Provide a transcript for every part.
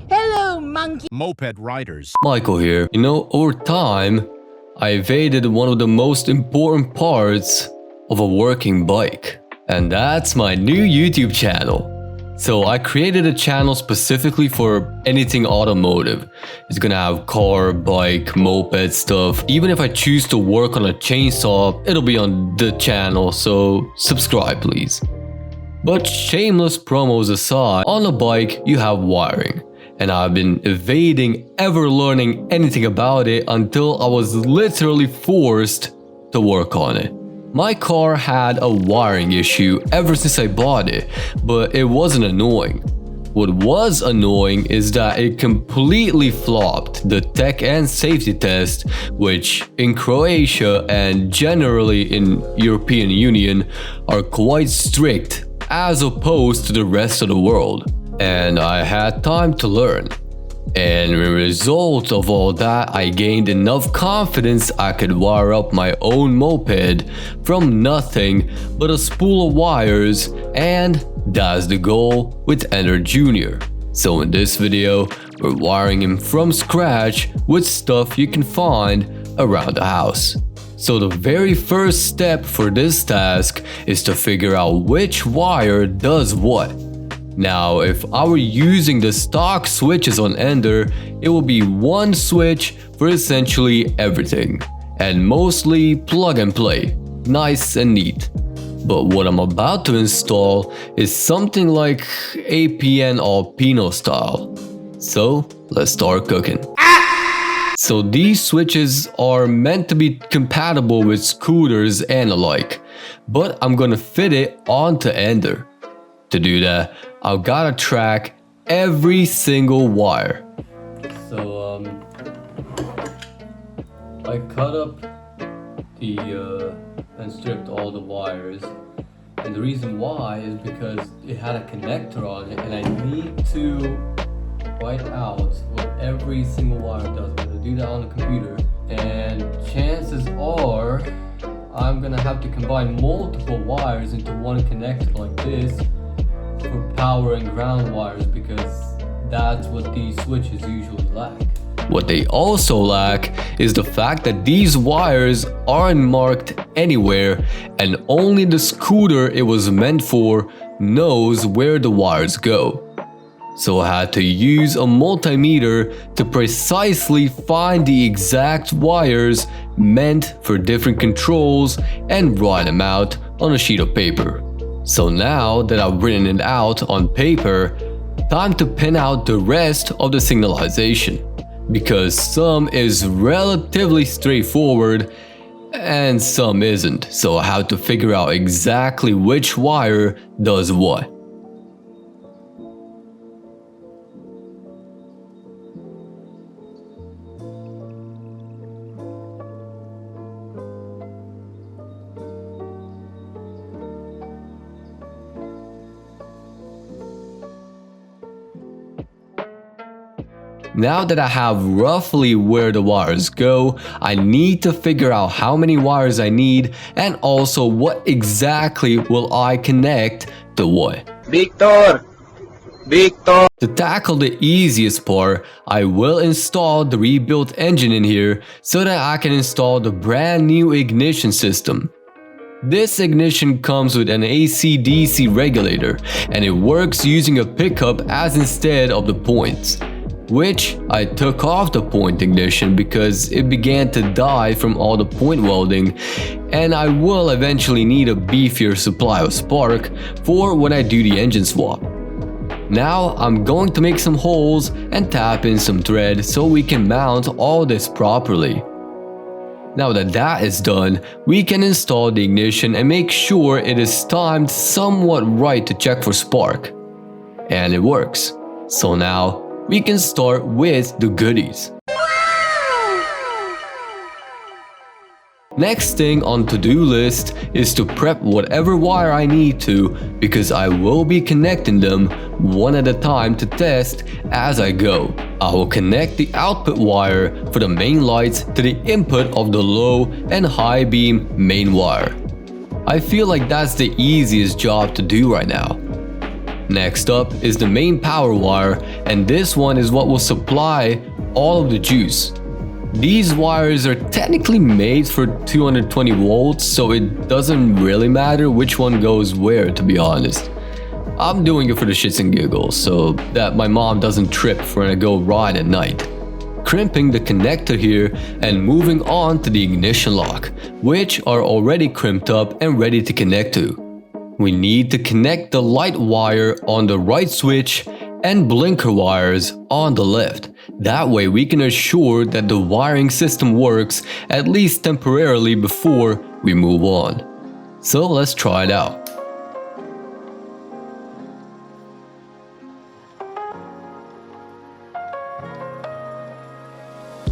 Hello, monkey. Moped riders. Michael here. You know, over time, I evaded one of the most important parts of a working bike. And that's my new YouTube channel. So I created a channel specifically for anything automotive. It's gonna have car, bike, moped stuff. Even if I choose to work on a chainsaw, it'll be on the channel, so subscribe please. But shameless promos aside, on a bike you have wiring. And I've been evading ever learning anything about it until I was literally forced to work on it. My car had a wiring issue ever since I bought it, but it wasn't annoying. What was annoying is that it completely flopped the tech and safety test, which in Croatia and generally in European Union are quite strict as opposed to the rest of the world. And I had time to learn. And as a result of all that, I gained enough confidence I could wire up my own moped from nothing but a spool of wires, and that's the goal with Ender Jr. So in this video, we're wiring him from scratch with stuff you can find around the house. So the very first step for this task is to figure out which wire does what. Now, if I were using the stock switches on Ender, it will be one switch for essentially everything, and mostly plug and play, nice and neat. But what I'm about to install is something like APN Alpino style. So let's start cooking. So these switches are meant to be compatible with scooters and alike, but I'm gonna fit it onto Ender. To do that, I've gotta track every single wire. So I cut up and stripped all the wires, and the reason why is because it had a connector on it, and I need to write out what every single wire does. I'm gonna do that on the computer, and chances are I'm gonna have to combine multiple wires into one connector like this for power and ground wires, because that's what these switches usually lack. What they also lack is the fact that these wires aren't marked anywhere, and only the scooter it was meant for knows where the wires go. So I had to use a multimeter to precisely find the exact wires meant for different controls and write them out on a sheet of paper. So now that I've written it out on paper, time to pin out the rest of the signalization, because some is relatively straightforward and some isn't, so I have to figure out exactly which wire does what. Now that I have roughly where the wires go, I need to figure out how many wires I need, and also what exactly will I connect to what. Victor! To tackle the easiest part, I will install the rebuilt engine in here so that I can install the brand new ignition system. This ignition comes with an AC/DC regulator, and it works using a pickup as instead of the points, which I took off the point ignition because it began to die from all the point welding, and I will eventually need a beefier supply of spark for when I do the engine swap. Now I'm going to make some holes and tap in some thread so we can mount all this properly. Now that that is done, we can install the ignition and make sure it is timed somewhat right to check for spark. And it works. So now we can start with the goodies. Next thing on to-do list is to prep whatever wire I need to, because I will be connecting them one at a time to test as I go. I will connect the output wire for the main lights to the input of the low and high beam main wire. I feel like that's the easiest job to do right now. Next up is the main power wire, and this one is what will supply all of the juice. These wires are technically made for 220 volts, so it doesn't really matter which one goes where, to be honest. I'm doing it for the shits and giggles, so that my mom doesn't trip when I go ride at night. Crimping the connector here and moving on to the ignition lock, which are already crimped up and ready to connect to. We need to connect the light wire on the right switch and blinker wires on the left. That way we can assure that the wiring system works at least temporarily before we move on. So let's try it out.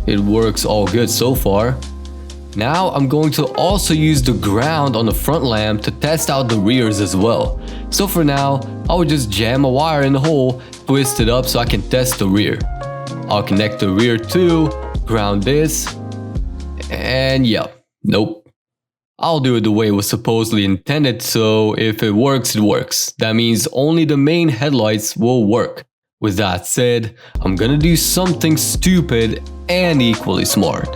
It works all good so far. Now I'm going to also use the ground on the front lamp to test out the rears as well. So for now, I will just jam a wire in the hole, twist it up so I can test the rear. I'll connect the rear too, ground this, and yeah, nope. I'll do it the way it was supposedly intended, so if it works, it works. That means only the main headlights will work. With that said, I'm gonna do something stupid and equally smart.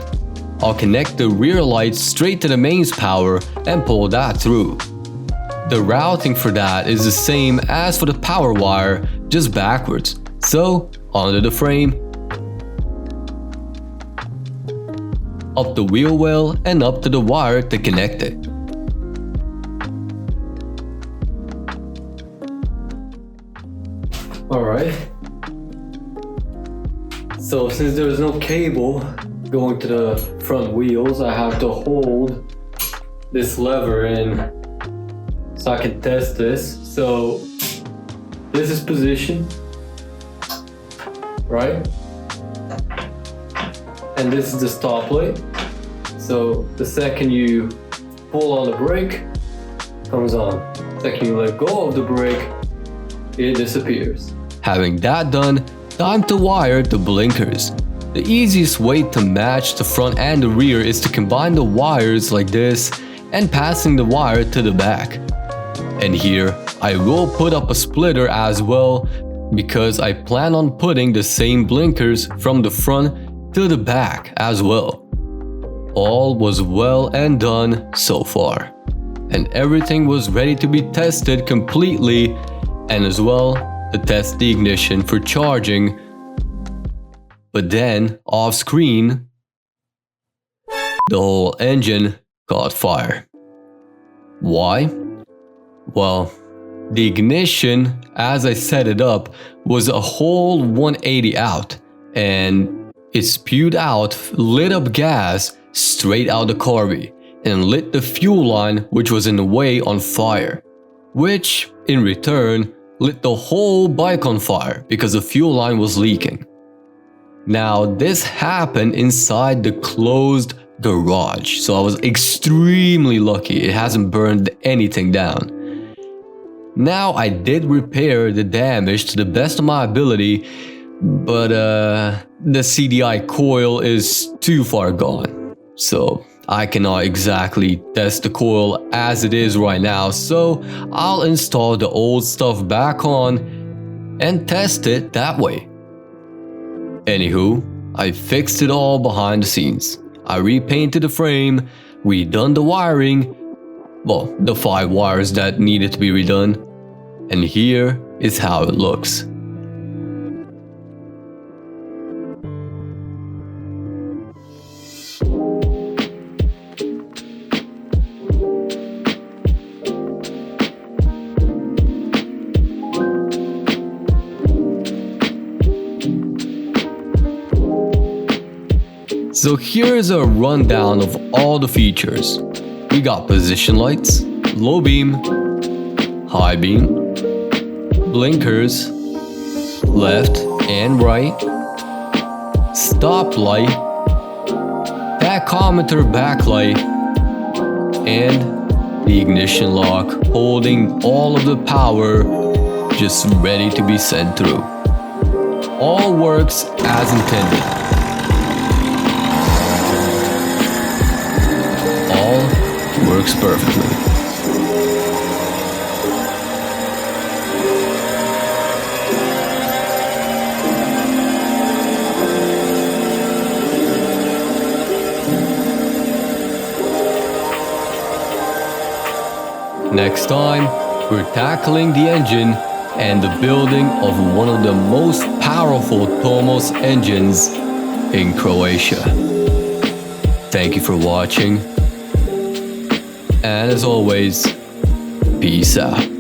I'll connect the rear lights straight to the mains power and pull that through. The routing for that is the same as for the power wire, just backwards. So, under the frame, up the wheel well and up to the wire to connect it. Alright. So since there is no cable going to the front wheels, I have to hold this lever in so I can test this. So this is position, right? And this is the stoplight. So the second you pull on the brake, it comes on. The second you let go of the brake, it disappears. Having that done, time to wire the blinkers. The easiest way to match the front and the rear is to combine the wires like this and passing the wire to the back. And here, I will put up a splitter as well because I plan on putting the same blinkers from the front to the back as well. All was well and done so far. And everything was ready to be tested completely, and as well to test the ignition for charging. But then, off screen, the whole engine caught fire. Why? Well, the ignition, as I set it up, was a whole 180 out, and it spewed out lit up gas straight out the carby and lit the fuel line, which was in the way, on fire, which in return lit the whole bike on fire because the fuel line was leaking. Now this happened inside the closed garage, so I was extremely lucky it hasn't burned anything down. Now I did repair the damage to the best of my ability, but the CDI coil is too far gone, so I cannot exactly test the coil as it is right now, so I'll install the old stuff back on and test it that way. Anywho, I fixed it all behind the scenes. I repainted the frame, redone the wiring, well, the 5 wires that needed to be redone, and here is how it looks. So here's a rundown of all the features. We got position lights, low beam, high beam, blinkers, left and right, stop light, tachometer backlight, and the ignition lock holding all of the power just ready to be sent through. All works as intended. Works perfectly. Next time, we're tackling the engine and the building of one of the most powerful Tomos engines in Croatia. Thank you for watching, and as always, peace out.